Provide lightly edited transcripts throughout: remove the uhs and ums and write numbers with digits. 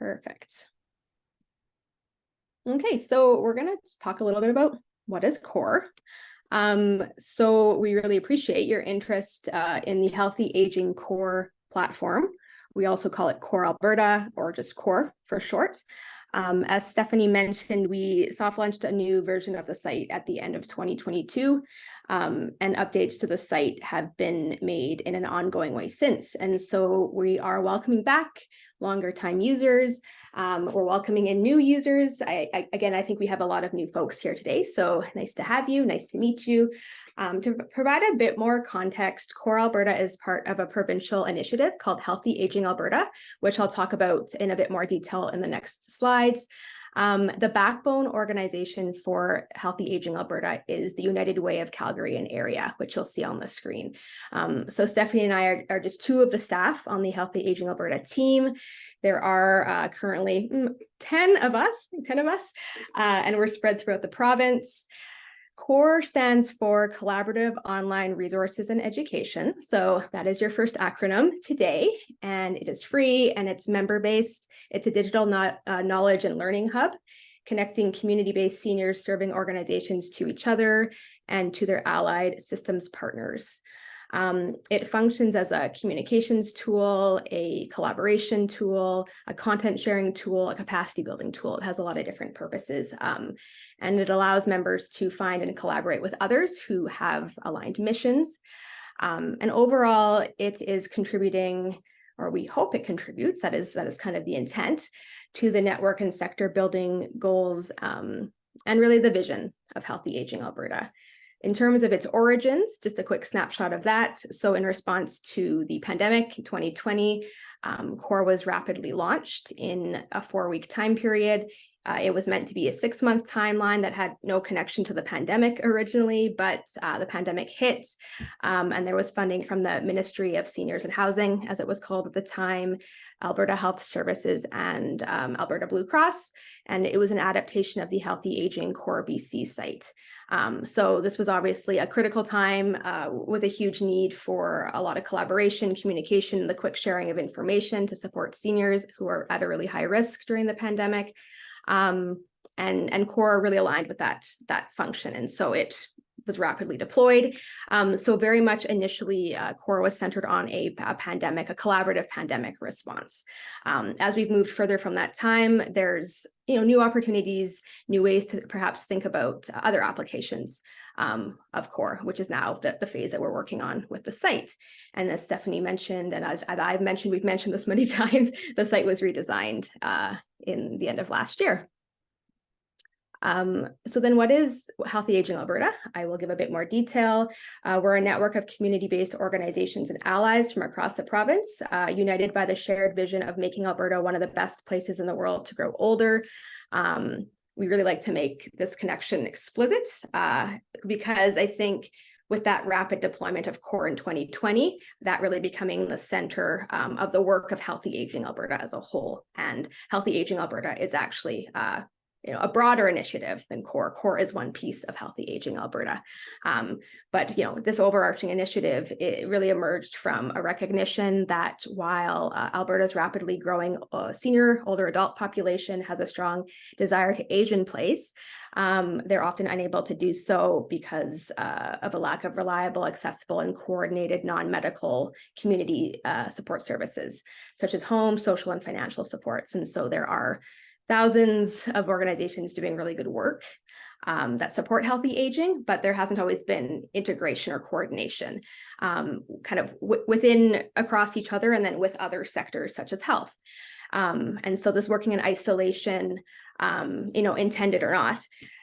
Perfect. Okay, so we're going to talk a little bit about what is CORE. So we really appreciate your interest in the Healthy Aging CORE platform. We also call it CORE Alberta, or just CORE for short. As Stephanie mentioned, we soft launched a new version of the site at the end of 2022, and updates to the site have been made in an ongoing way since. And so we are welcoming back longer time users. We're welcoming in new users. Again, I think we have a lot of new folks here today, so nice to have you, nice to meet you. To provide a bit more context, CORE Alberta is part of a provincial initiative called Healthy Aging Alberta, which I'll talk about in a bit more detail in the next slides. The backbone organization for Healthy Aging Alberta is the United Way of Calgary and Area, which you'll see on the screen. So Stephanie and I are just two of the staff on the Healthy Aging Alberta team. There are currently 10 of us, and we're spread throughout the province. CORE stands for Collaborative Online Resources and Education. So that is your first acronym today, and it is free and it's member-based. It's a digital knowledge and learning hub, connecting community-based seniors serving organizations to each other and to their allied systems partners. It functions as a communications tool, a collaboration tool, a content sharing tool, a capacity building tool. It has a lot of different purposes, and it allows members to find and collaborate with others who have aligned missions. And overall, it is contributing, or we hope it contributes, that is kind of the intent, to the network and sector building goals, and really the vision of Healthy Aging Alberta. In terms of its origins, just a quick snapshot of that. So in response to the pandemic in 2020, CORE was rapidly launched in a 4-week time period. It was meant to be a 6-month timeline that had no connection to the pandemic originally, but the pandemic hit, and there was funding from the Ministry of Seniors and Housing, as it was called at the time, Alberta Health Services, and Alberta Blue Cross, and it was an adaptation of the Healthy Aging CORE BC site. So this was obviously a critical time with a huge need for a lot of collaboration, communication, the quick sharing of information to support seniors who are at a really high risk during the pandemic. And CORE really aligned with that function, and so it was rapidly deployed. So very much initially, CORE was centered on a collaborative pandemic response. As we've moved further from that time, there's new opportunities, new ways to perhaps think about other applications of CORE, which is now the phase that we're working on with the site. And as Stephanie mentioned, and as I've mentioned, we've mentioned this many times, the site was redesigned in the end of last year. So then what is Healthy Aging Alberta? I will give a bit more detail. We're a network of community-based organizations and allies from across the province, united by the shared vision of making Alberta one of the best places in the world to grow older. We really like to make this connection explicit because I think with that rapid deployment of CORE in 2020, that really becoming the center of the work of Healthy Aging Alberta as a whole. And Healthy Aging Alberta is actually a broader initiative than CORE. CORE is one piece of Healthy Aging Alberta. But this overarching initiative, it really emerged from a recognition that while Alberta's rapidly growing senior, older adult population has a strong desire to age in place, they're often unable to do so because of a lack of reliable, accessible, and coordinated non-medical community support services, such as home, social, and financial supports. And so there are thousands of organizations doing really good work that support healthy aging, but there hasn't always been integration or coordination kind of within, across each other, and then with other sectors such as health. And so this working in isolation, intended or not,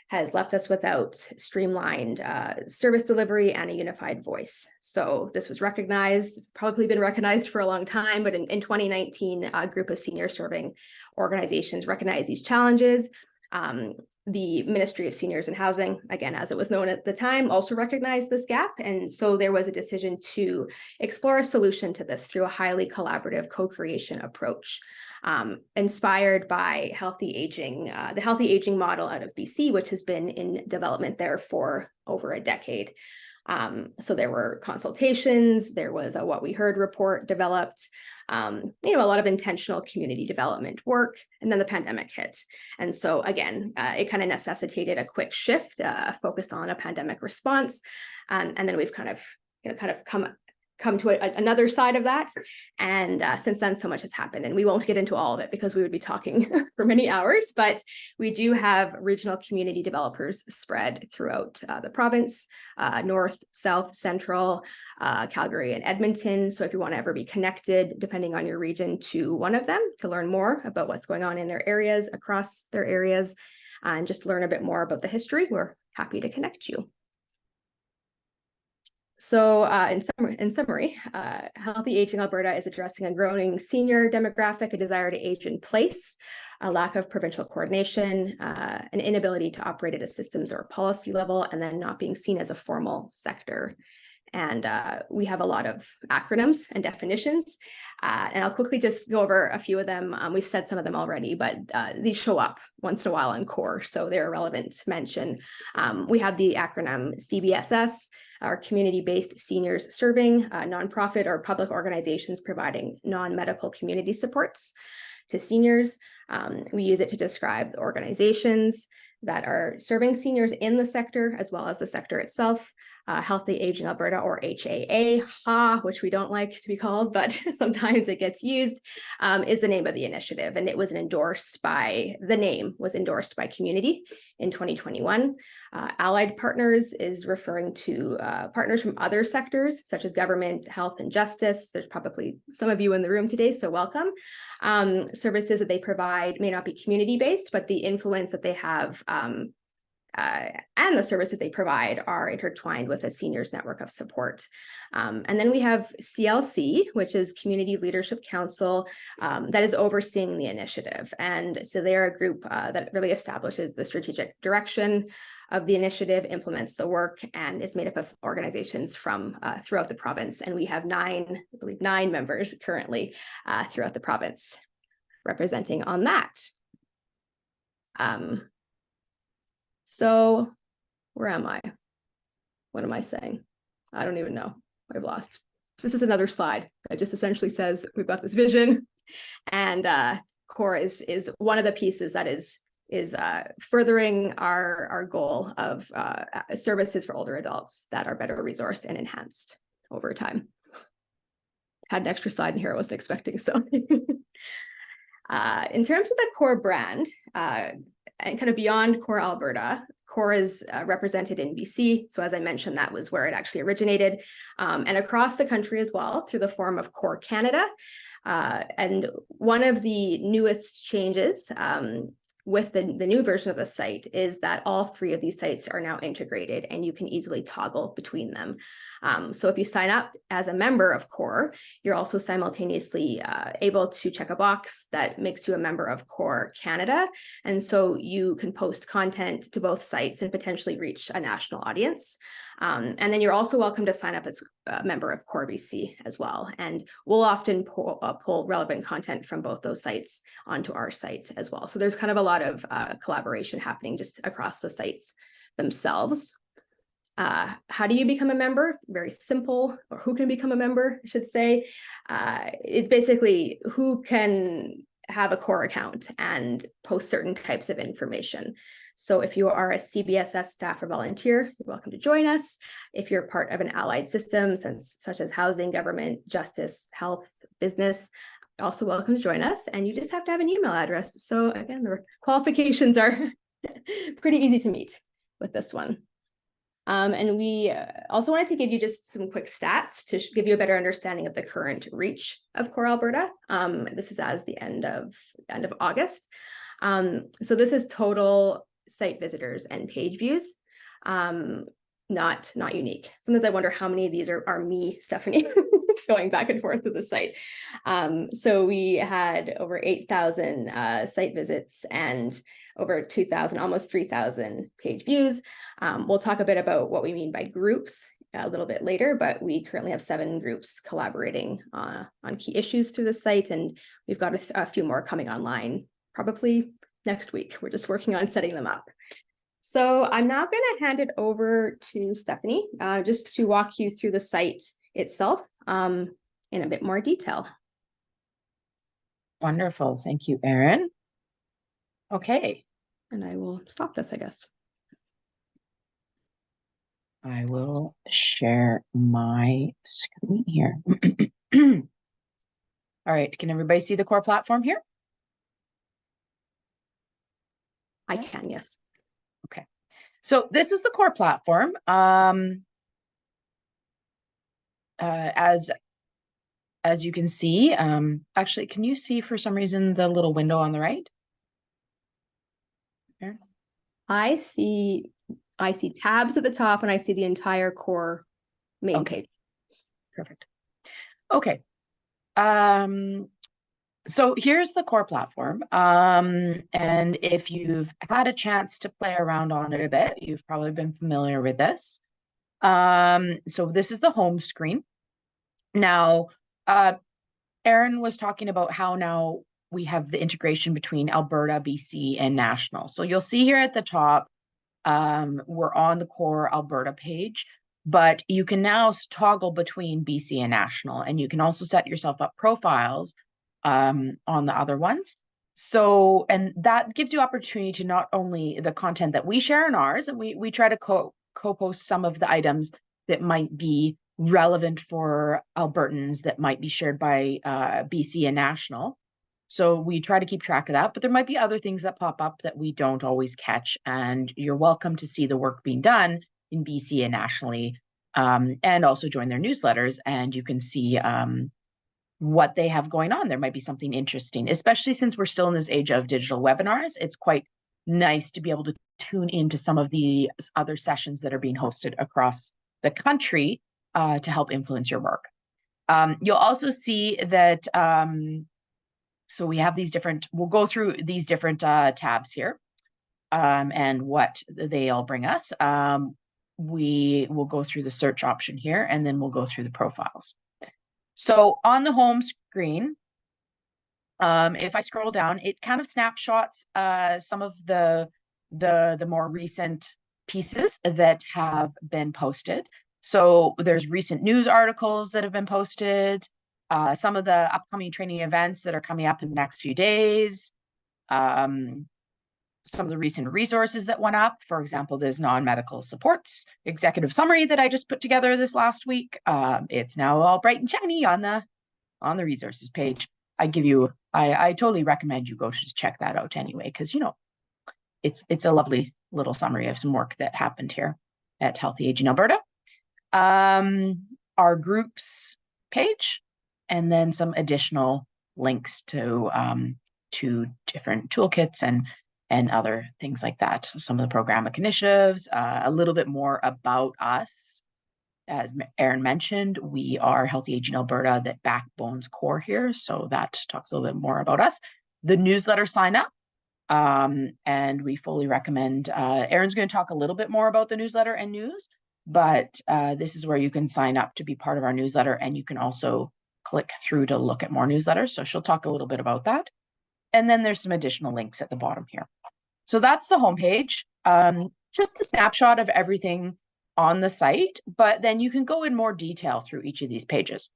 has left us without streamlined service delivery and a unified voice. So this was recognized, it's probably been recognized for a long time, but in 2019, a group of senior serving organizations recognized these challenges. The Ministry of Seniors and Housing, again, as it was known at the time, also recognized this gap. And so there was a decision to explore a solution to this through a highly collaborative co-creation approach. Inspired by Healthy Aging, the Healthy Aging model out of BC, which has been in development there for over a decade. So there were consultations, there was a What We Heard report developed, a lot of intentional community development work, and then the pandemic hit. And so again, it kind of necessitated a quick shift, focus on a pandemic response. And then we've kind of come to another side of that. And since then, so much has happened, and we won't get into all of it because we would be talking for many hours, but we do have regional community developers spread throughout the province, north, south, central, Calgary, and Edmonton. So if you want to ever be connected, depending on your region, to one of them to learn more about what's going on in their areas, across their areas, and just learn a bit more about the history, we're happy to connect you. So in summary, Healthy Aging Alberta is addressing a growing senior demographic, a desire to age in place, a lack of provincial coordination, an inability to operate at a systems or policy level, and then not being seen as a formal sector. And we have a lot of acronyms and definitions, and I'll quickly just go over a few of them. We've said some of them already, but these show up once in a while on CORE, so they're relevant to mention. We have the acronym CBSS, our community-based seniors serving, nonprofit or public organizations providing non-medical community supports to seniors. We use it to describe the organizations that are serving seniors in the sector as well as the sector itself. Healthy Aging Alberta, or HAA, which we don't like to be called, but sometimes it gets used, is the name of the initiative. And it was the name was endorsed by community in 2021. Allied partners is referring to partners from other sectors, such as government, health, and justice. There's probably some of you in the room today, so welcome. Services that they provide may not be community-based, but the influence that they have and the services they provide are intertwined with a seniors network of support. And then we have CLC, which is Community Leadership Council, that is overseeing the initiative. And so they're a group that really establishes the strategic direction of the initiative, implements the work, and is made up of organizations from throughout the province. And we have nine members currently throughout the province representing on that. So where am I? What am I saying? I don't even know. I've lost. This is another slide that just essentially says we've got this vision, and CORE is one of the pieces that is furthering our goal of services for older adults that are better resourced and enhanced over time. Had an extra slide in here I wasn't expecting, so. In terms of the CORE brand, and kind of beyond CORE Alberta, CORE is represented in BC. So as I mentioned, that was where it actually originated, and across the country as well through the form of CORE Canada. And one of the newest changes with the new version of the site is that all three of these sites are now integrated and you can easily toggle between them. So if you sign up as a member of CORE, you're also simultaneously able to check a box that makes you a member of CORE Canada. And so you can post content to both sites and potentially reach a national audience. And then you're also welcome to sign up as a member of CORE BC as well. And we'll often pull relevant content from both those sites onto our site as well. So there's kind of a lot of collaboration happening just across the sites themselves. How do you become a member? Very simple, or who can become a member, I should say. It's basically who can have a CORE account and post certain types of information. So if you are a CBSS staff or volunteer, you're welcome to join us. If you're part of an allied system, such as housing, government, justice, health, business, also welcome to join us. And you just have to have an email address. So again, the qualifications are pretty easy to meet with this one. And we also wanted to give you just some quick stats to give you a better understanding of the current reach of CORE Alberta. This is as the end of August. So this is total site visitors and page views, not unique. Sometimes I wonder how many of these are me, Stephanie, going back and forth to the site. So we had over 8,000 site visits and over 2,000, almost 3,000 page views. We'll talk a bit about what we mean by groups a little bit later, but we currently have 7 groups collaborating on key issues through the site, and we've got a few more coming online probably next week. We're just working on setting them up. So I'm now going to hand it over to Stephanie just to walk you through the site itself in a bit more detail. Wonderful. Thank you, Erin. Okay. And I will stop this, I guess. I will share my screen here. All right. Can everybody see the core platform here? I can, yes. Okay. So this is the core platform. As you can see, actually, can you see for some reason the little window on the right? Here? I see tabs at the top and I see the entire core main page. Perfect. Okay. So here's the core platform. And if you've had a chance to play around on it a bit, you've probably been familiar with this. So this is the home screen. Now, Erin was talking about how now we have the integration between Alberta, BC, and national. So you'll see here at the top, we're on the core Alberta page, but you can now toggle between BC and national, and you can also set yourself up profiles on the other ones. So, and that gives you opportunity to not only the content that we share in ours, and we try to co-post some of the items that might be relevant for Albertans that might be shared by BC and national. So we try to keep track of that, but there might be other things that pop up that we don't always catch. And you're welcome to see the work being done in BC and nationally, and also join their newsletters. And you can see what they have going on. There might be something interesting, especially since we're still in this age of digital webinars. It's quite nice to be able to tune into some of the other sessions that are being hosted across the country to help influence your work. You'll also see that, so we have these different, we'll go through these different tabs here and what they all bring us. We will go through the search option here, and then we'll go through the profiles. So on the home screen, if I scroll down, it kind of snapshots some of the more recent pieces that have been posted. So there's recent news articles that have been posted, some of the upcoming training events that are coming up in the next few days, some of the recent resources that went up. For example, there's non-medical supports executive summary that I just put together this last week. It's now all bright and shiny on the resources page. I totally recommend you go to check that out anyway, because it's a lovely little summary of some work that happened here at Healthy Aging Alberta. Our groups page, and then some additional links to different toolkits and other things like that. Some of the programmatic initiatives, a little bit more about us. As Erin mentioned, we are Healthy Aging Alberta that backbones CORE here. So that talks a little bit more about us. The newsletter sign up. And we fully recommend, Erin's going to talk a little bit more about the newsletter and news, but this is where you can sign up to be part of our newsletter, and you can also click through to look at more newsletters. So she'll talk a little bit about that. And then there's some additional links at the bottom here. So that's the homepage, just a snapshot of everything on the site, but then you can go in more detail through each of these pages.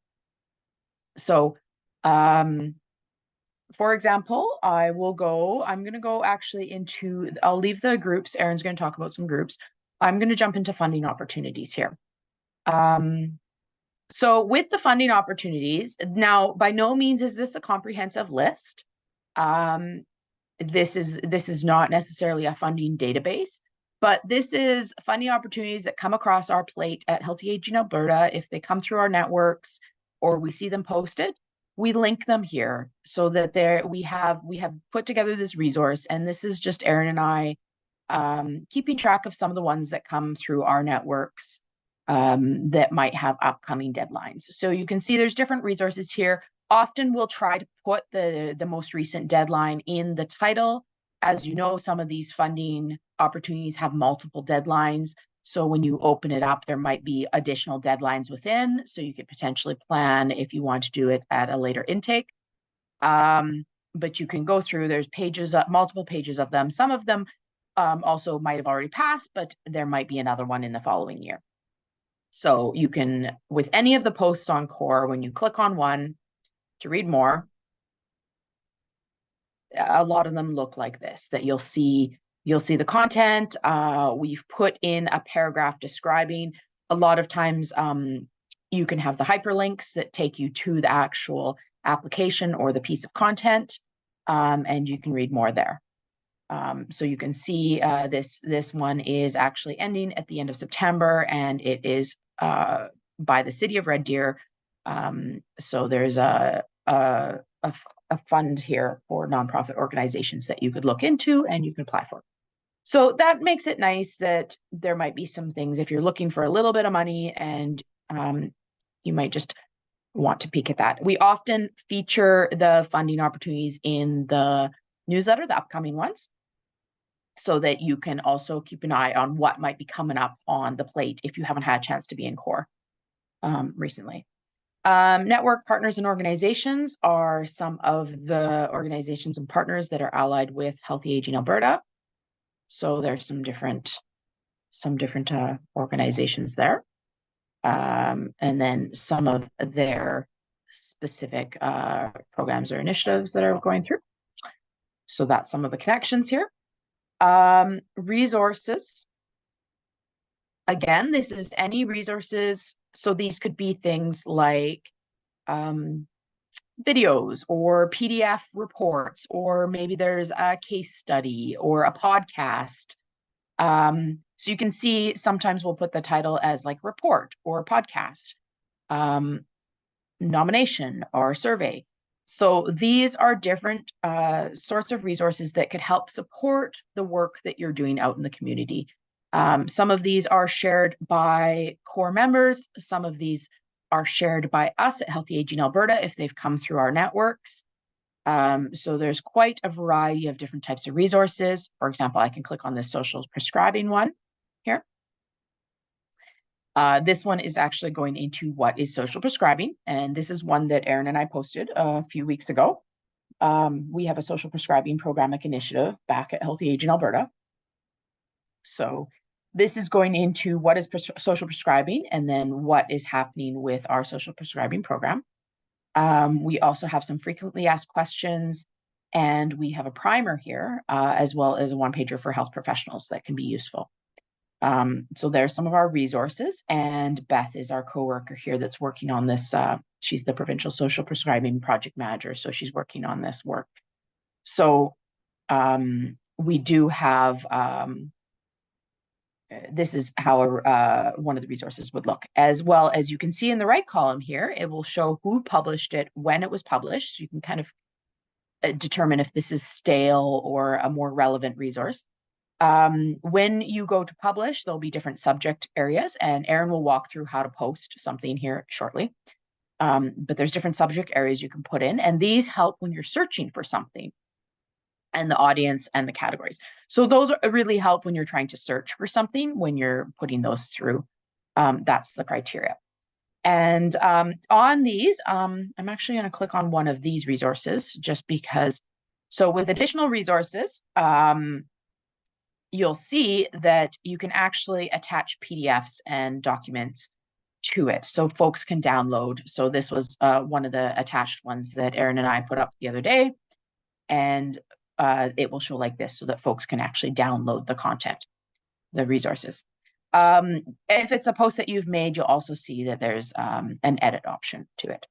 So, for example, I'm going to go actually into, I'll leave the groups. Erin's going to talk about some groups. I'm going to jump into funding opportunities here. So with the funding opportunities, now by no means is this a comprehensive list. This is not necessarily a funding database, but this is funding opportunities that come across our plate at Healthy Aging Alberta. If they come through our networks or we see them posted, we link them here so that we have put together this resource, and this is just Erin and I keeping track of some of the ones that come through our networks that might have upcoming deadlines. So you can see there's different resources here. Often we'll try to put the most recent deadline in the title. As you know, some of these funding opportunities have multiple deadlines. So when you open it up, there might be additional deadlines within. So you could potentially plan if you want to do it at a later intake. But you can go through, there's pages, multiple pages of them. Some of them also might have already passed, but there might be another one in the following year. So you can, with any of the posts on CORE, when you click on one to read more, a lot of them look like this, that you'll see the content. We've put in a paragraph describing. A lot of times you can have the hyperlinks that take you to the actual application or the piece of content, and you can read more there. So you can see this one is actually ending at the end of September, and it is by the city of Red Deer. So there's a fund here for nonprofit organizations that you could look into and you can apply for. So that makes it nice that there might be some things if you're looking for a little bit of money, and you might just want to peek at that. We often feature the funding opportunities in the newsletter, the upcoming ones, so that you can also keep an eye on what might be coming up on the plate if you haven't had a chance to be in CORE recently. Network partners and organizations are some of the organizations and partners that are allied with Healthy Aging Alberta. So there's some different organizations there. And then some of their specific programs or initiatives that are going through. So that's some of the connections here. Resources. Again, this is any resources. So these could be things like videos or PDF reports, or maybe there's a case study or a podcast. So you can see sometimes we'll put the title as like report or podcast, nomination or survey. So these are different sorts of resources that could help support the work that you're doing out in the community. Some of these are shared by CORE members. Some of these are shared by us at Healthy Aging Alberta if they've come through our networks. So there's quite a variety of different types of resources. For example, I can click on this social prescribing one here. This one is actually going into what is social prescribing. And this is one that Erin and I posted a few weeks ago. We have a social prescribing programmatic initiative back at Healthy Aging Alberta. So this is going into what is social prescribing and then what is happening with our social prescribing program. We also have some frequently asked questions, and we have a primer here, as well as a one-pager for health professionals that can be useful. So there's some of our resources, and Beth is our coworker here that's working on this. She's the provincial social prescribing project manager, so she's working on this work. So we do have, this is how one of the resources would look. As well as you can see in the right column here, it will show who published it, when it was published. So you can kind of determine if this is stale or a more relevant resource. When you go to publish, there'll be different subject areas, and Erin will walk through how to post something here shortly. But there's different subject areas you can put in, and these help when you're searching for something, and the audience and the categories. So those really help when you're trying to search for something, when you're putting those through. That's the criteria. And on these, I'm actually going to click on one of these resources just because. So with additional resources, you'll see that you can actually attach PDFs and documents to it so folks can download. So this was one of the attached ones that Erin and I put up the other day, and it will show like this so that folks can actually download the content, the resources. If it's a post that you've made, you'll also see that there's an edit option to it.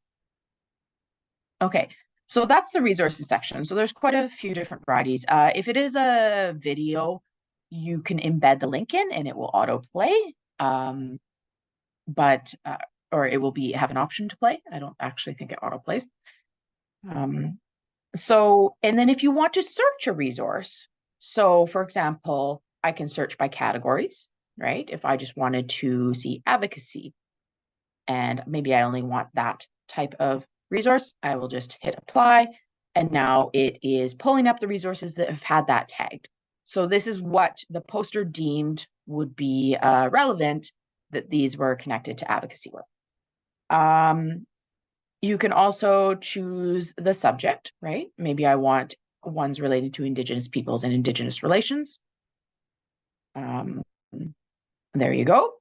Okay, so that's the resources section. So there's quite a few different varieties. If it is a video, you can embed the link in and it will autoplay, or it will have an option to play. I don't actually think it autoplays. So, and then if you want to search a resource, so for example, I can search by categories, right? If I just wanted to see advocacy, and maybe I only want that type of resource, I will just hit apply. And now it is pulling up the resources that have had that tagged. So this is what the poster deemed would be relevant, that these were connected to advocacy work. You can also choose the subject, right? Maybe I want ones related to Indigenous peoples and Indigenous relations. There you go.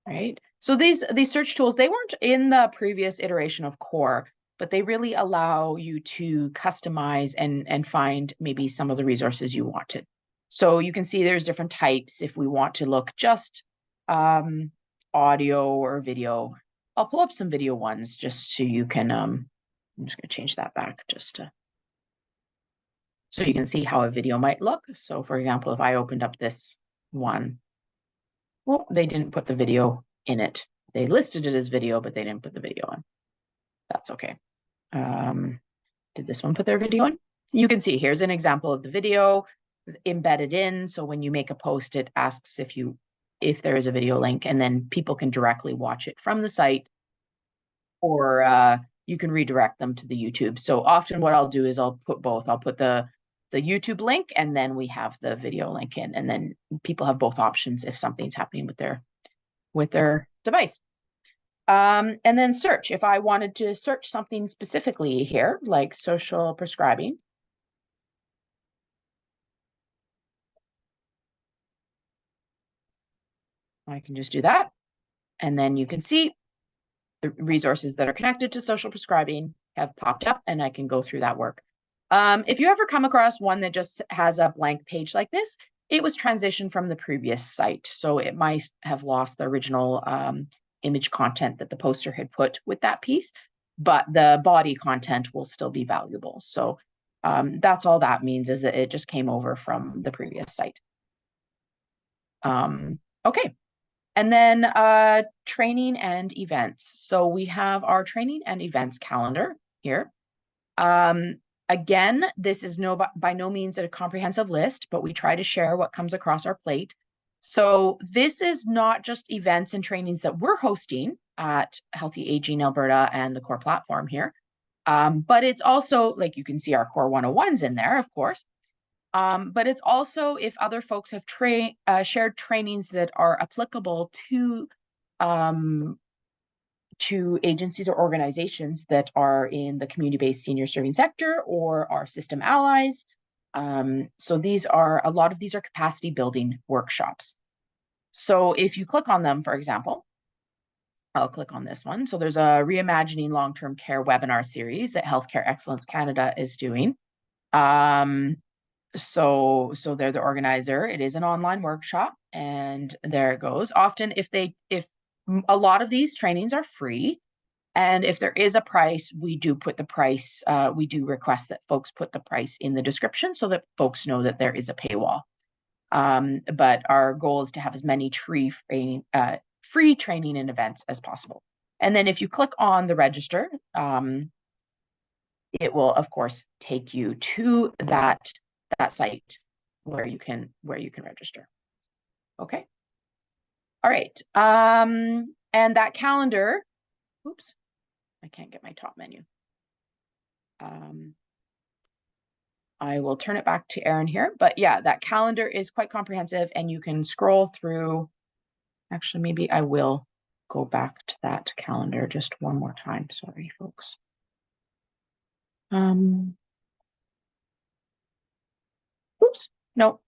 Right. So these search tools, they weren't in the previous iteration of CORE, but they really allow you to customize and find maybe some of the resources you wanted. So you can see there's different types. If we want to look just audio or video, I'll pull up some video ones just so you can, I'm just going to change that back just to, so you can see how a video might look. So for example, if I opened up this one, well, they didn't put the video in it. They listed it as video, but they didn't put the video on. That's okay. Did this one put their video on? You can see here's an example of the video embedded in. So when you make a post, it asks if there is a video link, and then people can directly watch it from the site, or you can redirect them to the YouTube. So often what I'll do is I'll put both. I'll put the YouTube link, and then we have the video link in, and then people have both options if something's happening with their device. And then search. If I wanted to search something specifically here, like social prescribing, I can just do that. And then you can see the resources that are connected to social prescribing have popped up, and I can go through that work. If you ever come across one that just has a blank page like this, it was transitioned from the previous site. So it might have lost the original image content that the poster had put with that piece, but the body content will still be valuable. So that's all that means, is that it just came over from the previous site. Okay. And then training and events. So we have our training and events calendar here. Again, this is by no means a comprehensive list, but we try to share what comes across our plate. So this is not just events and trainings that we're hosting at Healthy Aging Alberta and the CORE platform here, but it's also, like, you can see our CORE 101s in there, of course. But it's also if other folks have shared trainings that are applicable to agencies or organizations that are in the community-based senior serving sector or our system allies. So a lot of these are capacity building workshops. So if you click on them, for example, I'll click on this one. So there's a Reimagining Long-Term Care webinar series that Healthcare Excellence Canada is doing. So they're the organizer. It is an online workshop, and there it goes. Often if a lot of these trainings are free, and if there is a price, we do put the price, we do request that folks put the price in the description so that folks know that there is a paywall. But our goal is to have as many free training and events as possible. And then if you click on the register, it will of course take you to that site where you can register. Okay. All right. And that calendar, oops, I can't get my top menu. I will turn it back to Erin here, but yeah, that calendar is quite comprehensive, and you can scroll through. Actually, maybe I will go back to that calendar just one more time. Sorry, folks. Oops, no.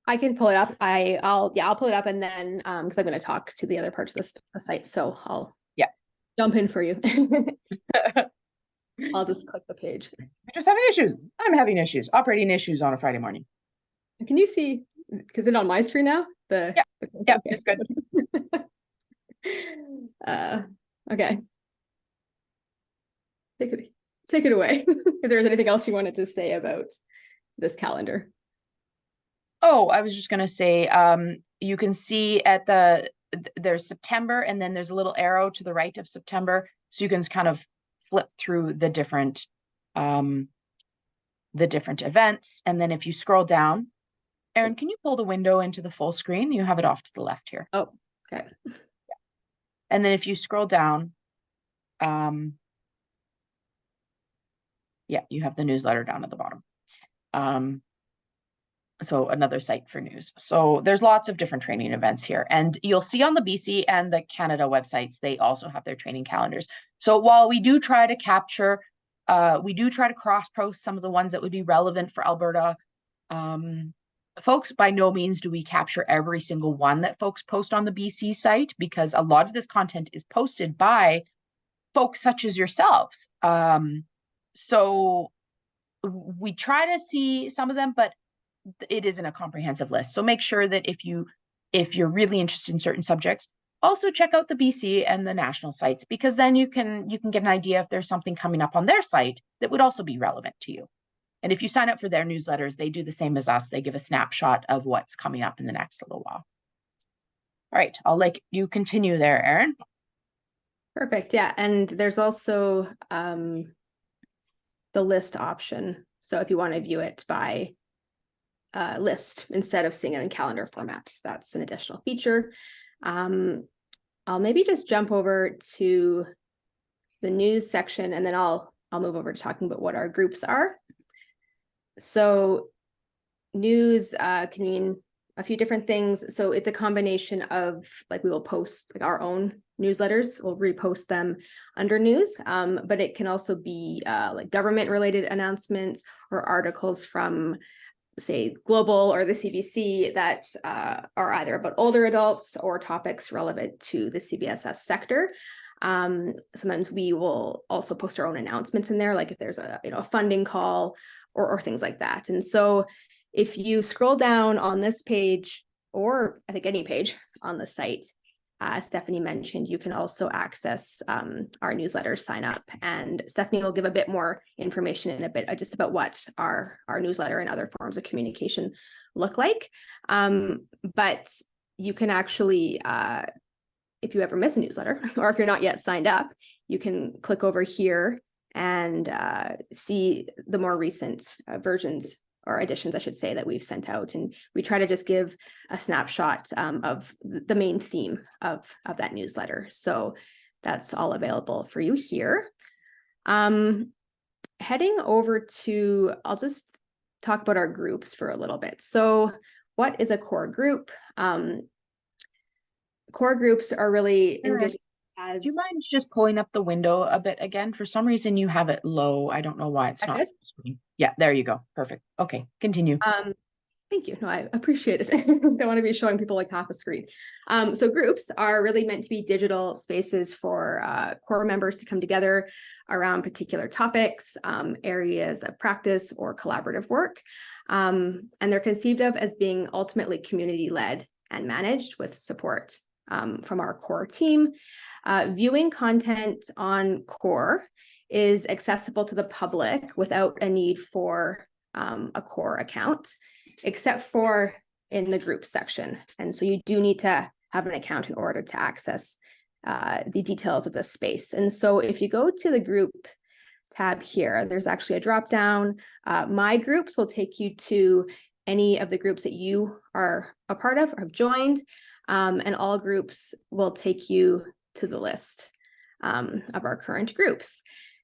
I can pull it up. I'll pull it up, and then because I'm going to talk to the other parts of the site, so I'll jump in for you. I'll just click the page. We're just having issues. I'm having issues, operating issues on a Friday morning. Can you see? Is it on my screen now? Yeah, it's good. Okay. Take it away. If there's anything else you wanted to say about this calendar. Oh, I was just going to say, you can see there's September, and then there's a little arrow to the right of September. So you can kind of flip through the different events. And then if you scroll down, Erin, can you pull the window into the full screen? You have it off to the left here. Oh, okay. Yeah. And then if you scroll down, yeah, you have the newsletter down at the bottom. So another site for news. So there's lots of different training events here, and you'll see on the BC and the Canada websites, they also have their training calendars. So while we do try to capture We do try to cross-post some of the ones that would be relevant for Alberta. Folks, by no means do we capture every single one that folks post on the BC site, because a lot of this content is posted by folks such as yourselves. So we try to see some of them, but it isn't a comprehensive list. So make sure that if you're really interested in certain subjects, also check out the BC and the national sites, because then you can get an idea if there's something coming up on their site that would also be relevant to you. And if you sign up for their newsletters, they do the same as us. They give a snapshot of what's coming up in the next little while. All right, I'll let you continue there, Erin. Perfect. Yeah, and there's also the list option. So if you want to view it by list instead of seeing it in calendar format, that's an additional feature. I'll maybe just jump over to the news section, and then I'll move over to talking about what our groups are. So news can mean a few different things. So it's a combination of, like, we will post like our own newsletters, we'll repost them under news, but it can also be like government related announcements or articles from, say, Global or the CBC that are either about older adults or topics relevant to the CBSS sector. Sometimes we will also post our own announcements in there, like if there's a funding call or things like that. And so if you scroll down on this page, or I think any page on the site, as Stephanie mentioned, you can also access our newsletter sign up, and Stephanie will give a bit more information in a bit just about what our newsletter and other forms of communication look like. But you can actually, if you ever miss a newsletter, or if you're not yet signed up, you can click over here and see the more recent versions, or editions, I should say, that we've sent out. And we try to just give a snapshot of the main theme of that newsletter. So that's all available for you here. Heading over to, I'll just talk about our groups for a little bit. So what is a core group? Core groups are really envisioned as... Do you mind just pulling up the window a bit again? For some reason you have it low. I don't know why it's not. Yeah, there you go. Perfect. Okay, continue. Thank you. No, I appreciate it. I don't want to be showing people like half a screen. So groups are really meant to be digital spaces for core members to come together around particular topics, areas of practice, or collaborative work. And they're conceived of as being ultimately community-led and managed with support from our core team. Viewing content on core is accessible to the public without a need for a core account, except for in the group section. And so you do need to have an account in order to access the details of the space. And so if you go to the group tab here, there's actually a drop down. My groups will take you to any of the groups that you are a part of or have joined. And all groups will take you to the list of our current groups.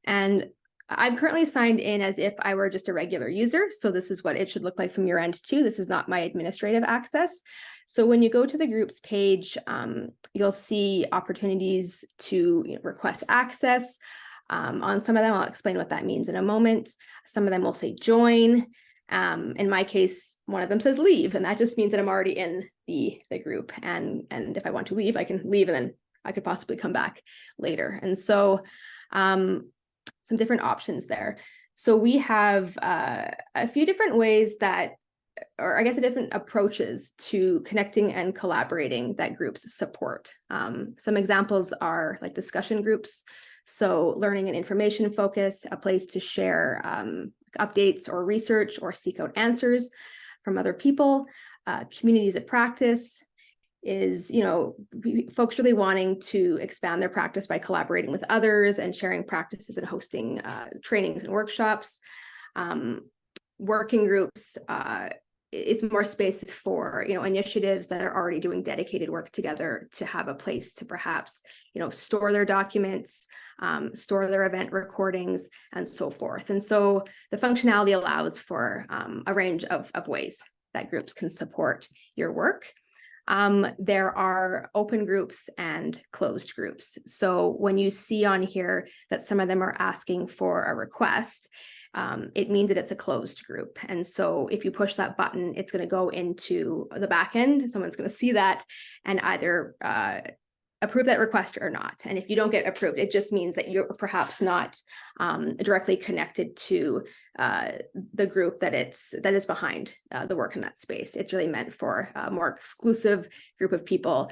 And I'm currently signed in as if I were just a regular user. So this is what it should look like from your end too. This is not my administrative access. So when you go to the groups page, you'll see opportunities to request access. On some of them, I'll explain what that means in a moment. Some of them will say join. In my case, one of them says leave, and that just means that I'm already in the group. And if I want to leave, I can leave, and then I could possibly come back later. And so some different options there. So we have a few different ways that, or I guess different approaches to connecting and collaborating that groups support. Some examples are like discussion groups. So learning and information focus, a place to share updates or research or seek out answers from other people. Communities of practice is, folks really wanting to expand their practice by collaborating with others and sharing practices and hosting trainings and workshops. Working groups is more spaces for, initiatives that are already doing dedicated work together to have a place to perhaps, store their documents, store their event recordings, and so forth. And so the functionality allows for a range of ways that groups can support your work. There are open groups and closed groups. So when you see on here that some of them are asking for a request, it means that it's a closed group. And so if you push that button, it's going to go into the back end. Someone's going to see that and either approve that request or not. And if you don't get approved, it just means that you're perhaps not directly connected to the group that is behind the work in that space. It's really meant for a more exclusive group of people,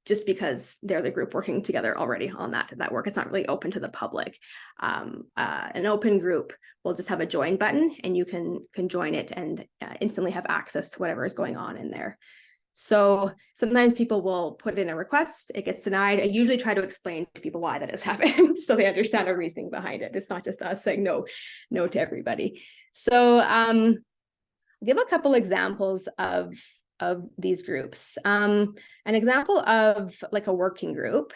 just because they're the group working together already on that work. It's not really open to the public. An open group will just have a join button, and you can join it and instantly have access to whatever is going on in there. So sometimes people will put in a request, it gets denied. I usually try to explain to people why that has happened so they understand our reasoning behind it. It's not just us saying no to everybody. So I'll give a couple examples of these groups. An example of like a working group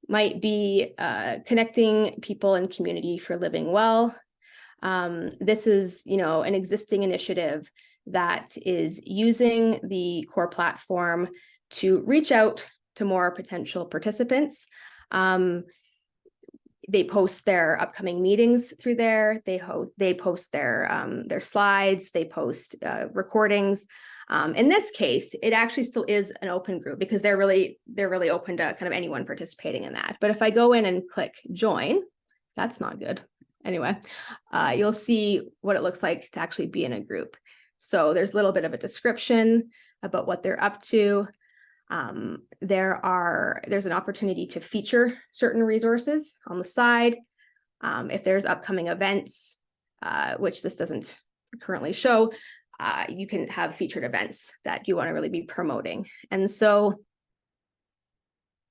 might be connecting people in community for living well. This is, an existing initiative that is using the CORE platform to reach out to more potential participants. They post their upcoming meetings through there. They post their slides. They post recordings. In this case, it actually still is an open group because they're really open to kind of anyone participating in that. But if I go in and click join, that's not good. Anyway, you'll see what it looks like to actually be in a group. So there's a little bit of a description about what they're up to. There's an opportunity to feature certain resources on the side. If there's upcoming events, which this doesn't currently show, you can have featured events that you want to really be promoting. And so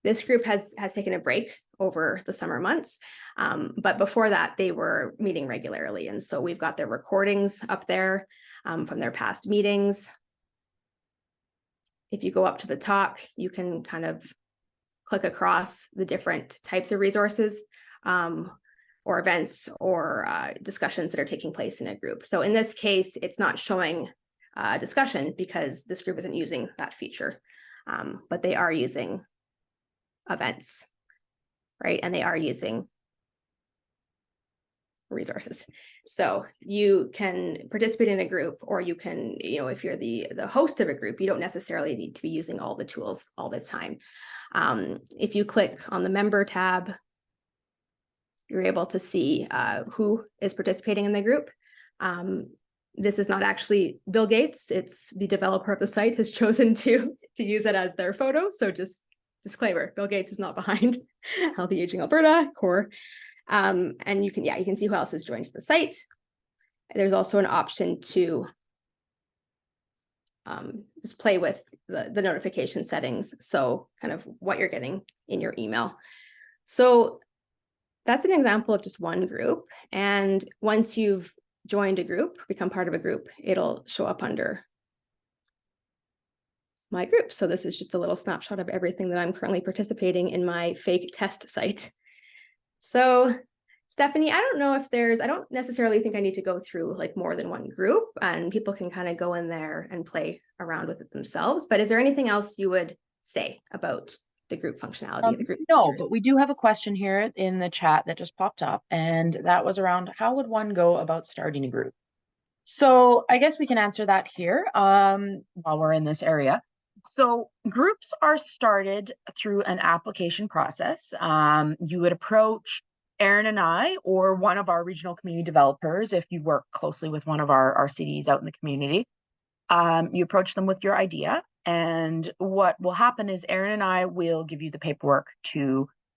this group has taken a break over the summer months, but before that they were meeting regularly. And so we've got their recordings up there from their past meetings. If you go up to the top, you can kind of click across the different types of resources or events or discussions that are taking place in a group. So in this case, it's not showing discussion because this group isn't using that feature, but they are using events, right? And they are using resources. So you can participate in a group, or you can, if you're the host of a group, you don't necessarily need to be using all the tools all the time. If you click on the member tab, you're able to see who is participating in the group. This is not actually Bill Gates. It's the developer of the site has chosen to use it as their photo. So just disclaimer, Bill Gates is not behind Healthy Aging Alberta CORE. And you can see who else has joined the site. There's also an option to just play with the notification settings. So kind of what you're getting in your email. So that's an example of just one group. And once you've joined a group, become part of a group, it'll show up under my group. So this is just a little snapshot of everything that I'm currently participating in my fake test site. So Stephanie, I don't necessarily think I need to go through like more than one group, and people can kind of go in there and play around with it themselves. But is there anything else you would say about the group functionality of the group? No, but we do have a question here in the chat that just popped up, and that was around how would one go about starting a group? So I guess we can answer that here while we're in this area. So groups are started through an application process. You would approach Erin and I, or one of our regional community developers, if you work closely with one of our RCDs out in the community. You approach them with your idea, and what will happen is Erin and I will give you the paperwork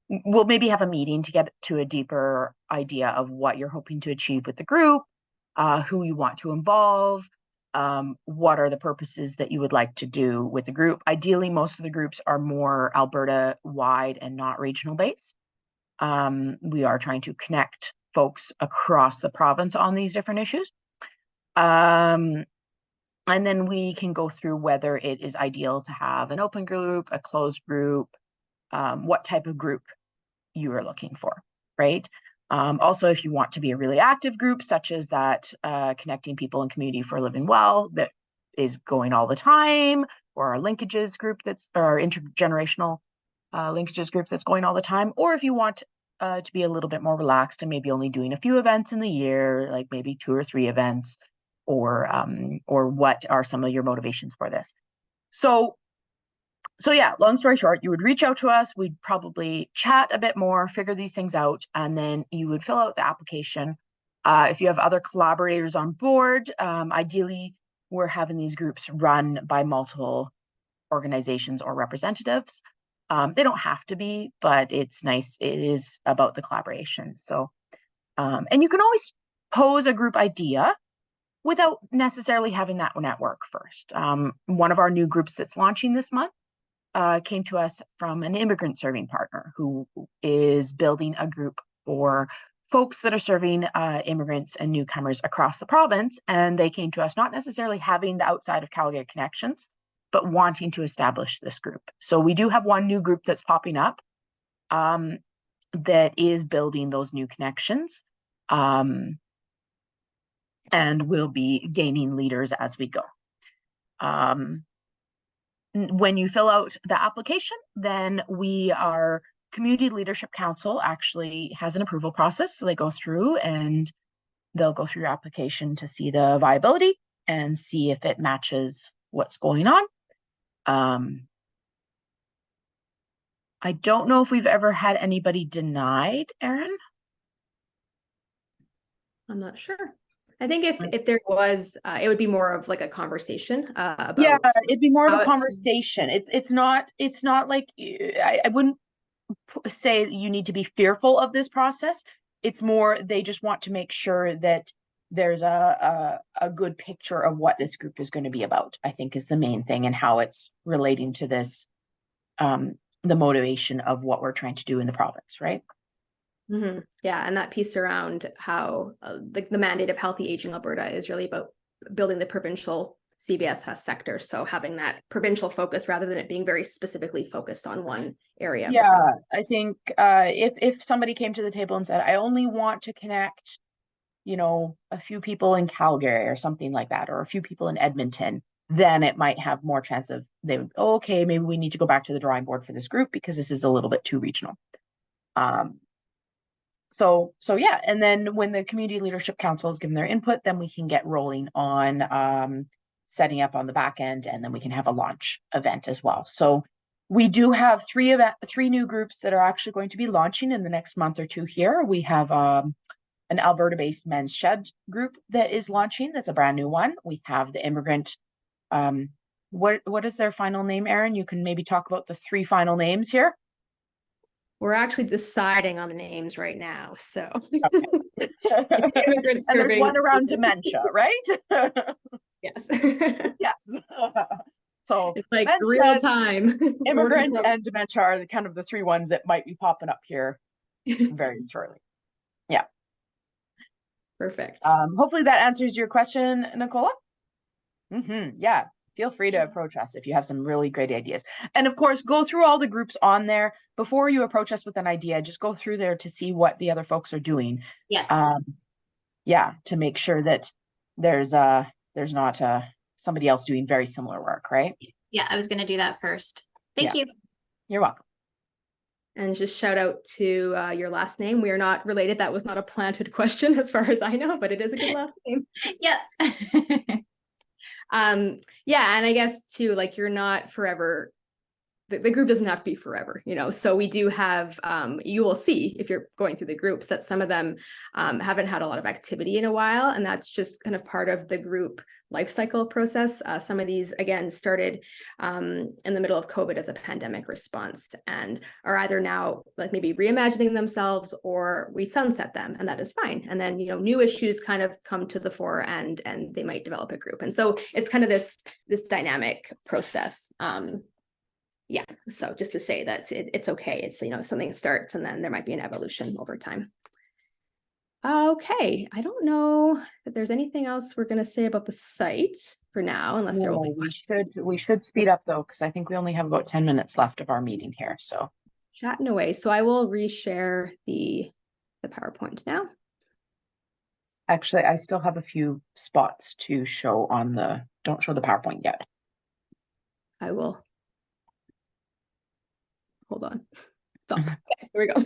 we'll maybe have a meeting to get to a deeper idea of what you're hoping to achieve with the group, who you want to involve, what are the purposes that you would like to do with the group. Ideally, most of the groups are more Alberta-wide and not regional-based. We are trying to connect folks across the province on these different issues. And then we can go through whether it is ideal to have an open group, a closed group, what type of group you are looking for, right? Also, if you want to be a really active group, such as that connecting people in community for living well, that is going all the time, for our linkages group or our intergenerational linkages group that's going all the time, or if you want to be a little bit more relaxed and maybe only doing a few events in the year, like maybe 2 or 3 events, or what are some of your motivations for this? So yeah, long story short, you would reach out to us, we'd probably chat a bit more, figure these things out, and then you would fill out the application. If you have other collaborators on board, ideally we're having these groups run by multiple organizations or representatives. They don't have to be, but it's nice. It is about the collaboration. So, and you can always pose a group idea without necessarily having that network first. One of our new groups that's launching this month came to us from an immigrant serving partner who is building a group for folks that are serving immigrants and newcomers across the province. And they came to us not necessarily having the outside of Calgary connections, but wanting to establish this group. So we do have one new group that's popping up that is building those new connections. And we'll be gaining leaders as we go. When you fill out the application, then our Community Leadership Council actually has an approval process. So they go through and they'll go through your application to see the viability and see if it matches what's going on. I don't know if we've ever had anybody denied, Erin. I'm not sure. I think if there was, it would be more of like a conversation about. Yeah, it'd be more of a conversation. It's not like I wouldn't say you need to be fearful of this process. It's more they just want to make sure that there's a good picture of what this group is going to be about, I think is the main thing, and how it's relating to this, the motivation of what we're trying to do in the province, right? Mm-hmm. Yeah, and that piece around how the mandate of Healthy Aging Alberta is really about building the provincial CBSS sector. So having that provincial focus rather than it being very specifically focused on one area. Yeah, I think if somebody came to the table and said, I only want to connect, a few people in Calgary or something like that, or a few people in Edmonton, then it might have more chance of okay, maybe we need to go back to the drawing board for this group because this is a little bit too regional. So yeah, and then when the Community Leadership Council has given their input, then we can get rolling on setting up on the back end, and then we can have a launch event as well. So we do have three new groups that are actually going to be launching in the next month or two here. We have an Alberta-based men's shed group that is launching. That's a brand new one. We have the immigrant, what is their final name, Erin? You can maybe talk about the 3 final names here. We're actually deciding on the names right now. So okay. And there's one around dementia, right? Yes. Yes. So it's like real time. Immigrant and dementia are kind of the 3 ones that might be popping up here very shortly. Yeah. Perfect. Hopefully that answers your question, Nicola. Yeah. Feel free to approach us if you have some really great ideas. And of course, go through all the groups on there before you approach us with an idea. Just go through there to see what the other folks are doing. Yes. Yeah, to make sure that there's not somebody else doing very similar work, right? Yeah, I was going to do that first. Thank you. You're welcome. And just shout out to your last name. We are not related. That was not a planted question as far as I know, but it is a good last name. Yep. Yeah, and I guess too, like you're not forever, the group doesn't have to be forever, so we do have, you will see if you're going through the groups that some of them haven't had a lot of activity in a while, and that's just kind of part of the group life cycle process. Some of these again started in the middle of COVID as a pandemic response and are either now like maybe reimagining themselves or we sunset them, and that is fine. And then new issues kind of come to the fore and they might develop a group, and so it's kind of this dynamic process. Yeah, so just to say that it's okay. It's something starts and then there might be an evolution over time. Okay, I don't know if there's anything else we're going to say about the site for now, unless there will be. We should speed up though, because I think we only have about 10 minutes left of our meeting here. So chatting away. So I will reshare the PowerPoint now. Actually, I still have a few spots to show on don't show the PowerPoint yet. I will, hold on. Stop. Okay, here we go.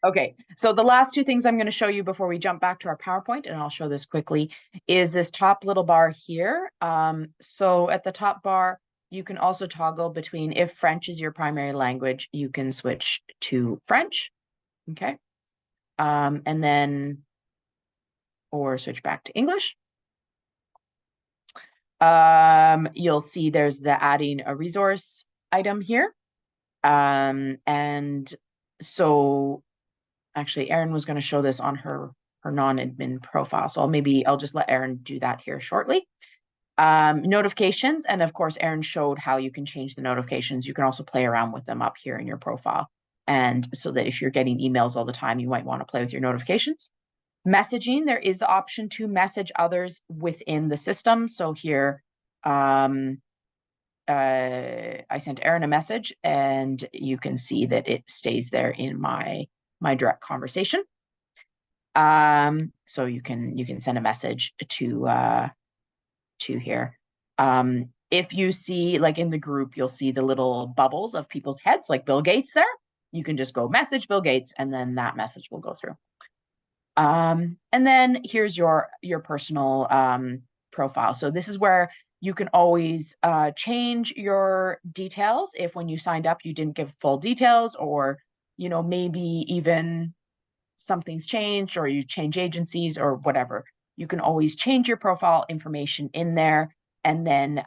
Okay, so the last two things I'm going to show you before we jump back to our PowerPoint, and I'll show this quickly, is this top little bar here. So at the top bar, you can also toggle between, if French is your primary language, you can switch to French, okay? And then, or switch back to English. You'll see there's the adding a resource item here. And so actually, Erin was going to show this on her non-admin profile. So I'll just let Erin do that here shortly. Notifications. And of course, Erin showed how you can change the notifications. You can also play around with them up here in your profile. And so that if you're getting emails all the time, you might want to play with your notifications. Messaging, there is the option to message others within the system. So here, I sent Erin a message, and you can see that it stays there in my direct conversation. So you can send a message to here. If you see, like in the group, you'll see the little bubbles of people's heads, like Bill Gates there. You can just go message Bill Gates, and then that message will go through. And then here's your personal profile. So this is where you can always change your details if when you signed up you didn't give full details, or maybe even something's changed, or you change agencies or whatever. You can always change your profile information in there, and then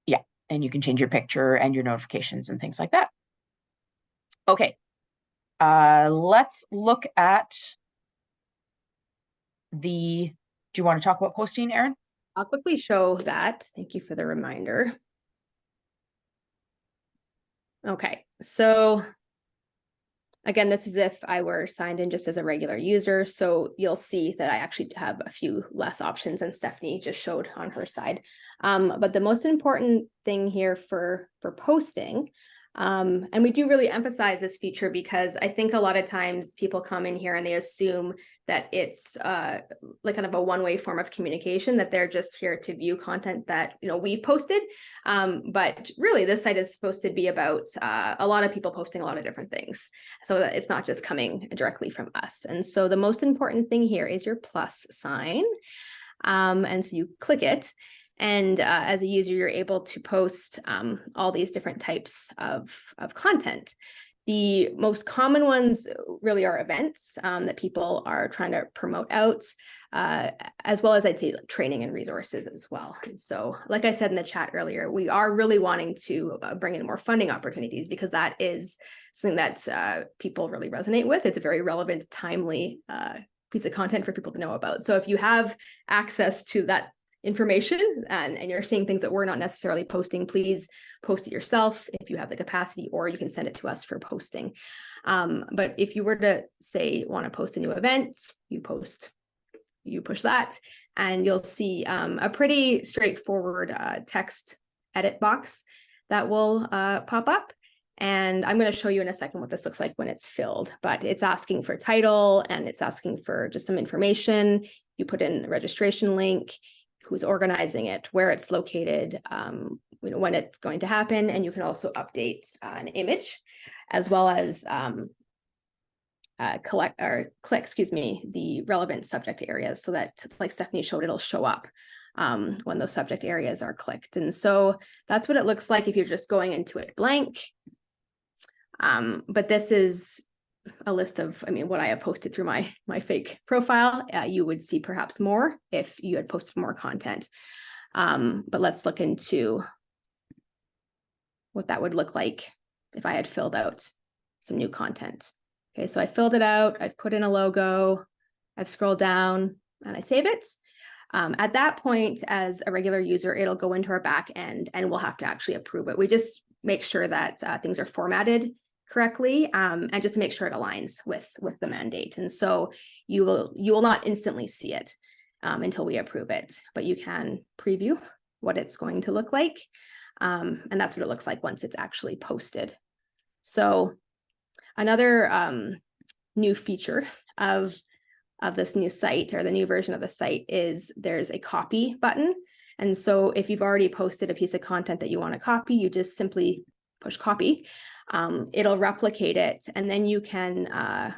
yeah, and you can change your picture and your notifications and things like that. Okay, let's look at do you want to talk about posting, Erin? I'll quickly show that. Thank you for the reminder. Okay, so again, this is if I were signed in just as a regular user. So you'll see that I actually have a few less options than Stephanie just showed on her side. But the most important thing here for posting, and we do really emphasize this feature because I think a lot of times people come in here and they assume that it's like kind of a one-way form of communication, that they're just here to view content that we've posted. But really, this site is supposed to be about a lot of people posting a lot of different things, so that it's not just coming directly from us. And so the most important thing here is your plus sign. And so you click it. And as a user, you're able to post all these different types of content. The most common ones really are events that people are trying to promote out, as well as I'd say training and resources as well. And so, like I said in the chat earlier, we are really wanting to bring in more funding opportunities, because that is something that people really resonate with. It's a very relevant, timely piece of content for people to know about. So if you have access to that information and you're seeing things that we're not necessarily posting, please post it yourself if you have the capacity, or you can send it to us for posting. But if you were to say want to post a new event, you push that, and you'll see a pretty straightforward text edit box that will pop up. And I'm going to show you in a second what this looks like when it's filled, but it's asking for title, and it's asking for just some information. You put in a registration link, who's organizing it, where it's located, when it's going to happen, and you can also update an image, as well as click, the relevant subject areas, so that, like Stephanie showed, it'll show up when those subject areas are clicked. And so that's what it looks like if you're just going into it blank. But this is a list of, what I have posted through my fake profile. You would see perhaps more if you had posted more content. But let's look into what that would look like if I had filled out some new content. Okay, so I filled it out, I've put in a logo, I've scrolled down, and I save it. At that point, as a regular user, it'll go into our back end, and we'll have to actually approve it. We just make sure that things are formatted correctly, and just to make sure it aligns with the mandate. And so you will not instantly see it until we approve it, but you can preview what it's going to look like, and that's what it looks like once it's actually posted. So another new feature of this new site, or the new version of the site, is there's a copy button. And so if you've already posted a piece of content that you want to copy, you just simply push copy. It'll replicate it, and then you can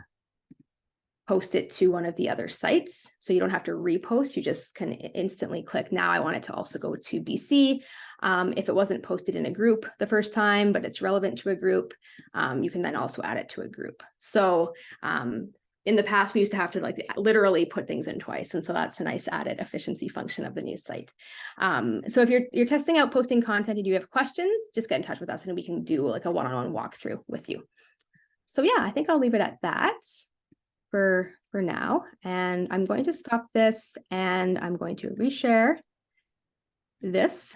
post it to one of the other sites. So you don't have to repost, you just can instantly click, now I want it to also go to BC. If it wasn't posted in a group the first time, but it's relevant to a group, you can then also add it to a group. So in the past, we used to have to like literally put things in twice. And so that's a nice added efficiency function of the news site. So if you're testing out posting content and you have questions, just get in touch with us and we can do like a one-on-one walkthrough with you. So yeah, I think I'll leave it at that for now. And I'm going to stop this and I'm going to reshare this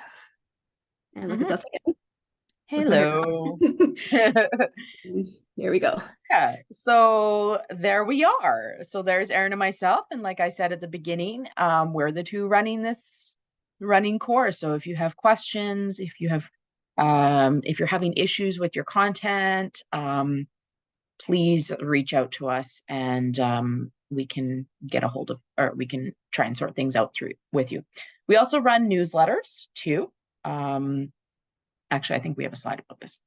and look at us again. Hello. Here we go. Yeah, so there we are. So there's Erin and myself. And like I said at the beginning, we're the two running course. So if you have questions, if you have if you're having issues with your content, please reach out to us and we can get a hold of, or we can try and sort things out with you. We also run newsletters too. Actually, I think we have a slide about this.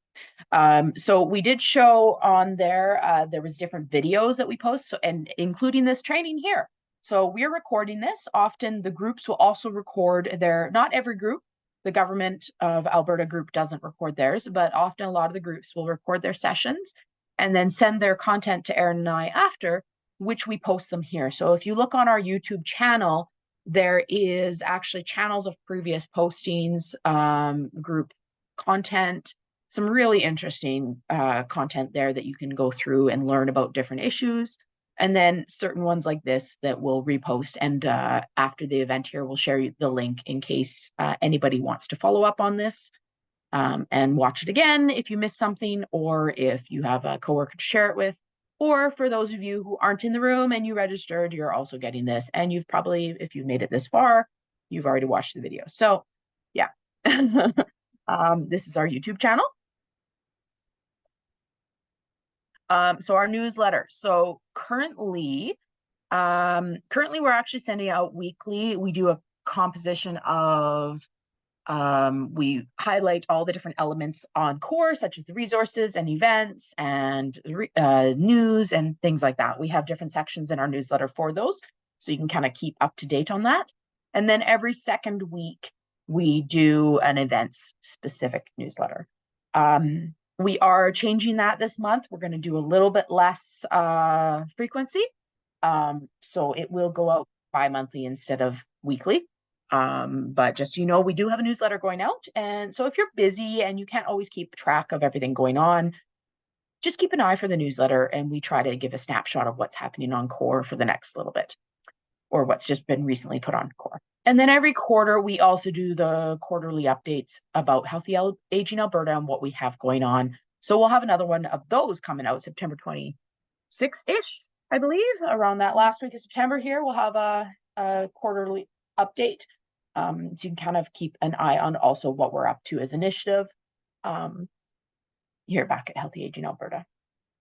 So we did show on there, there was different videos that we post, so, and including this training here. So we're recording this. Often the groups will also record not every group, the Government of Alberta group doesn't record theirs, but often a lot of the groups will record their sessions and then send their content to Erin and I after, which we post them here. So if you look on our YouTube channel, there is actually channels of previous postings, group content, some really interesting content there that you can go through and learn about different issues. And then certain ones like this that we'll repost. And after the event here, we'll share the link in case anybody wants to follow up on this and watch it again if you missed something, or if you have a coworker to share it with. Or for those of you who aren't in the room and you registered, you're also getting this. And you've probably, if you've made it this far, you've already watched the video. So yeah, this is our YouTube channel. So our newsletter. So currently we're actually sending out weekly. We do a composition of, we highlight all the different elements on CORE, such as the resources and events and news and things like that. We have different sections in our newsletter for those, so you can kind of keep up to date on that. And then every second week, we do an events specific newsletter. We are changing that this month. We're going to do a little bit less frequency. So it will go out bi-monthly instead of weekly. But just so you know, we do have a newsletter going out. And so if you're busy and you can't always keep track of everything going on, just keep an eye for the newsletter, and we try to give a snapshot of what's happening on CORE for the next little bit, or what's just been recently put on CORE. And then every quarter, we also do the quarterly updates about Healthy Aging Alberta and what we have going on. So we'll have another one of those coming out September 26th-ish, I believe, around that last week of September here. We'll have a quarterly update. So you can kind of keep an eye on also what we're up to as initiative here back at Healthy Aging Alberta.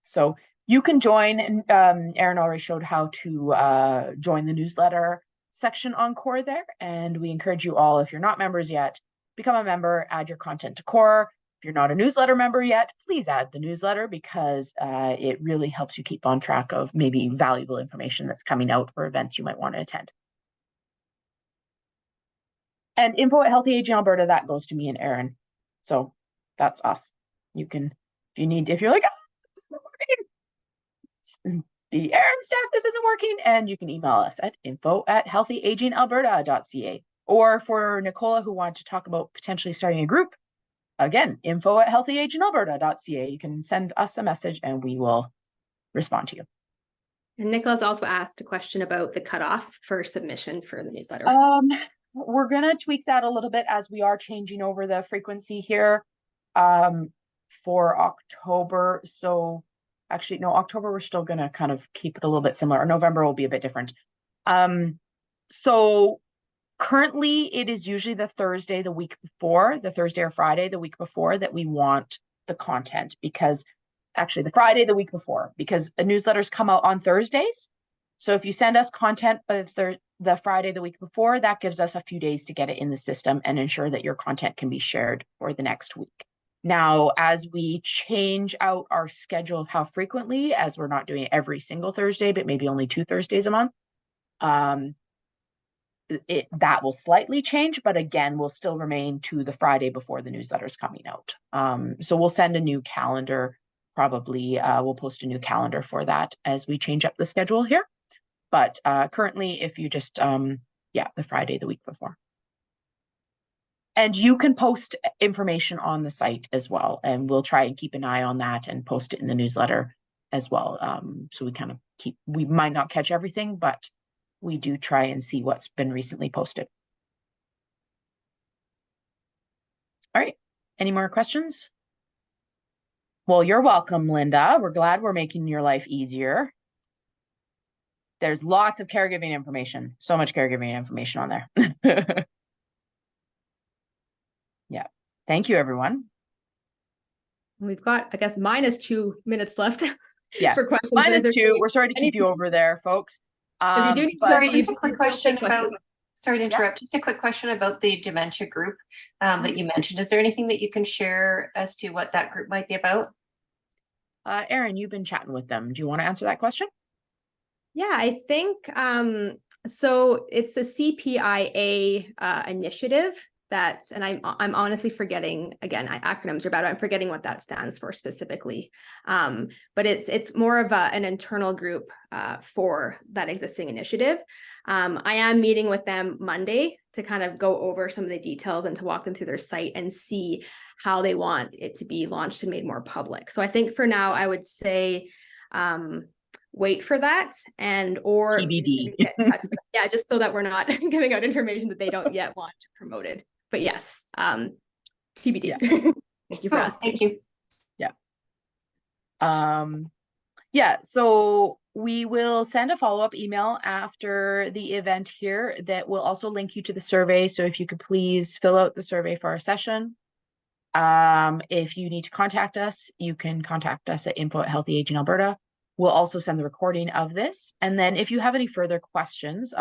So you can join, and Erin already showed how to join the newsletter section on CORE there. And we encourage you all, if you're not members yet, become a member, add your content to CORE. If you're not a newsletter member yet, please add the newsletter, because it really helps you keep on track of maybe valuable information that's coming out for events you might want to attend. And info at Healthy Aging Alberta, that goes to me and Erin. So that's us. You can, if you're like, the Erin staff, this isn't working, and you can email us at info@healthyagingalberta.ca. Or for Nicola, who wanted to talk about potentially starting a group, again, info@healthyagingalberta.ca. You can send us a message and we will respond to you. And Nicholas also asked a question about the cutoff for submission for the newsletter. We're going to tweak that a little bit as we are changing over the frequency here for October. So actually, no, October, we're still going to kind of keep it a little bit similar. Or November will be a bit different. So currently, it is usually the Thursday the week before, the Thursday or Friday the week before, that we want the content, because actually the Friday the week before, because the newsletters come out on Thursdays. So if you send us content by the Friday the week before, that gives us a few days to get it in the system and ensure that your content can be shared for the next week. Now, as we change out our schedule of how frequently, as we're not doing it every single Thursday, but maybe only 2 Thursdays a month, that will slightly change, but again, will still remain to the Friday before the newsletter's coming out. So we'll send a new calendar, probably we'll post a new calendar for that as we change up the schedule here. But currently, if you just, the Friday the week before. And you can post information on the site as well, and we'll try and keep an eye on that and post it in the newsletter as well. So we kind of we might not catch everything, but we do try and see what's been recently posted. All right, any more questions? Well, you're welcome, Linda. We're glad we're making your life easier. There's lots of caregiving information, so much caregiving information on there. Yeah, thank you, everyone. We've got, I guess, minus 2 minutes left. Yeah, For questions. -2. We're sorry to keep you over there, folks. If you do need sorry, just a quick question about, sorry to interrupt, Yeah. just a quick question about the dementia group that you mentioned. Is there anything that you can share as to what that group might be about? Erin, you've been chatting with them. Do you want to answer that question? Yeah, I think so it's the CPIA initiative that's, and I'm honestly forgetting, again, acronyms are bad, I'm forgetting what that stands for specifically. But it's more of an internal group for that existing initiative. I am meeting with them Monday to kind of go over some of the details and to walk them through their site and see how they want it to be launched and made more public. So I think for now, I would say wait for that, and or TBD. yeah, just so that we're not giving out information that they don't yet want promoted. But yes, TBD. Yeah. Thank you for asking. Thank you. Yeah, so we will send a follow-up email after the event here that will also link you to the survey. So if you could please fill out the survey for our session. If you need to contact us, you can contact us at info@Healthy Aging Alberta. We'll also send the recording of this. And then if you have any further questions,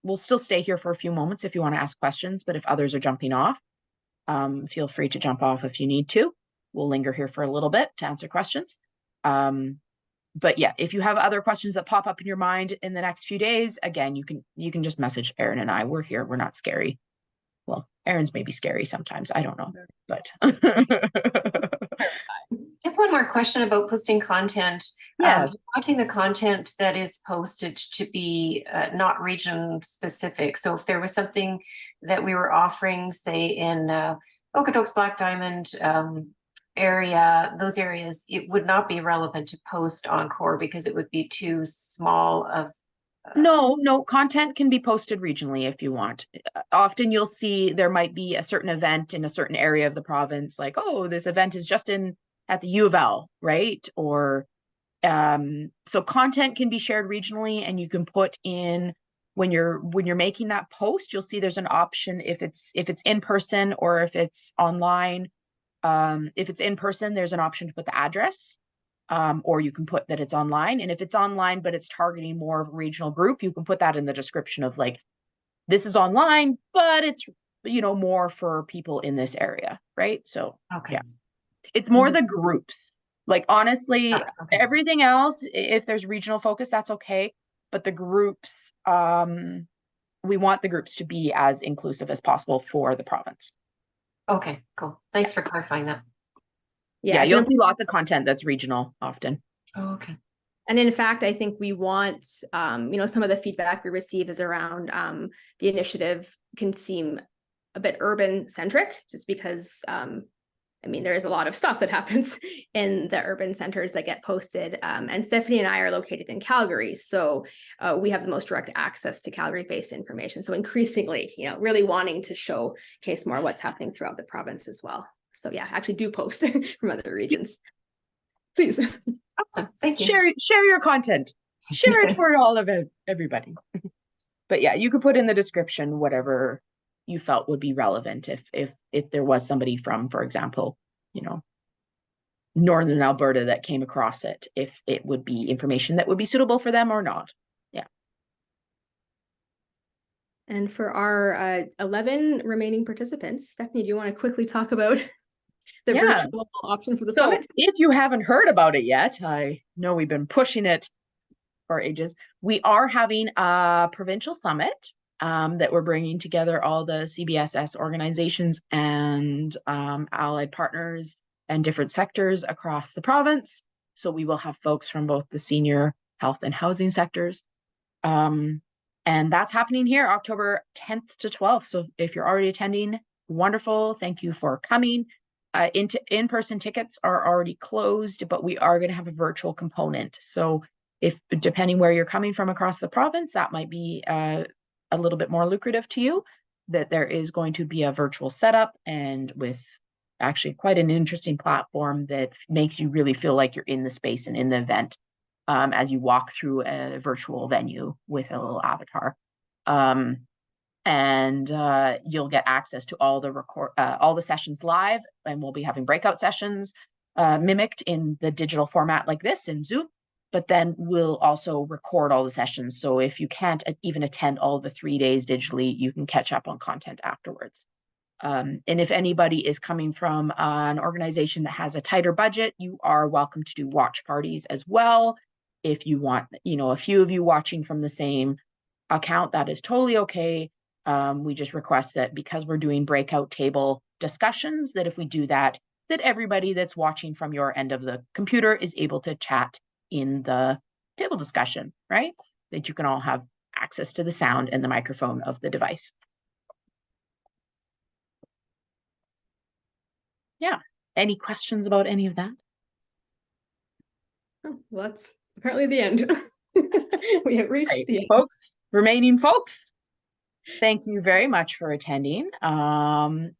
we'll still stay here for a few moments if you want to ask questions, but if others are jumping off, feel free to jump off if you need to. We'll linger here for a little bit to answer questions. But yeah, if you have other questions that pop up in your mind in the next few days, again, you can just message Erin and I. We're here. We're not scary. Well, Erin's maybe scary sometimes. I don't know, but. Just one more question about posting content. Yes. Wanting the content that is posted to be not region specific. So if there was something that we were offering, say in Okotoks, Black Diamond area, those areas, it would not be relevant to post on CORE because it would be too small of. No, content can be posted regionally if you want. Often you'll see there might be a certain event in a certain area of the province, like, oh, this event is just at the U of L, right? Or so content can be shared regionally, and you can put in when you're making that post, you'll see there's an option if it's in person or if it's online. If it's in person, there's an option to put the address. Or you can put that it's online. And if it's online, but it's targeting more of a regional group, you can put that in the description of like, this is online, but it's, more for people in this area, right? So, Okay. Yeah, it's more the groups. Like, honestly, Okay. Everything else, if there's regional focus, that's okay. But the groups, we want the groups to be as inclusive as possible for the province. Okay, cool. Thanks for clarifying that. Yeah, you'll see lots of content that's regional often. Oh, okay. And in fact, I think we want, some of the feedback we receive is around the initiative can seem a bit urban centric, just because, there is a lot of stuff that happens in the urban centers that get posted. And Stephanie and I are located in Calgary, so we have the most direct access to Calgary-based information. So increasingly, really wanting to showcase more what's happening throughout the province as well. So yeah, actually do post from other regions, please. Awesome. Thank you. Share your content. Share it for all of everybody. But yeah, you could put in the description whatever you felt would be relevant if there was somebody from, for example, Northern Alberta that came across it, if it would be information that would be suitable for them or not. Yeah. And for our 11 remaining participants, Stephanie, do you want to quickly talk about the virtual option for the summit? If you haven't heard about it yet, I know we've been pushing it for ages. We are having a provincial summit that we're bringing together all the CBSS organizations and allied partners and different sectors across the province. So we will have folks from both the senior health and housing sectors. And that's happening here October 10th to 12th. So if you're already attending, wonderful. Thank you for coming. In-person tickets are already closed, but we are going to have a virtual component. So if depending where you're coming from across the province, that might be a little bit more lucrative to you, that there is going to be a virtual setup and with actually quite an interesting platform that makes you really feel like you're in the space and in the event as you walk through a virtual venue with a little avatar. And you'll get access to all the sessions live, and we'll be having breakout sessions mimicked in the digital format like this in Zoom. But then we'll also record all the sessions. So if you can't even attend all the 3 days digitally, you can catch up on content afterwards. And if anybody is coming from an organization that has a tighter budget, you are welcome to do watch parties as well. If you want, a few of you watching from the same account, that is totally okay. We just request that because we're doing breakout table discussions, that if we do that, that everybody that's watching from your end of the computer is able to chat in the table discussion, right? That you can all have access to the sound and the microphone of the device. Yeah. Any questions about any of that? Oh, well, that's apparently the end. We have reached the end. Remaining folks, thank you very much for attending. And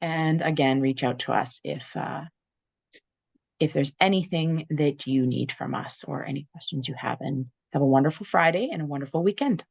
again, reach out to us if there's anything that you need from us or any questions you have. And have a wonderful Friday and a wonderful weekend.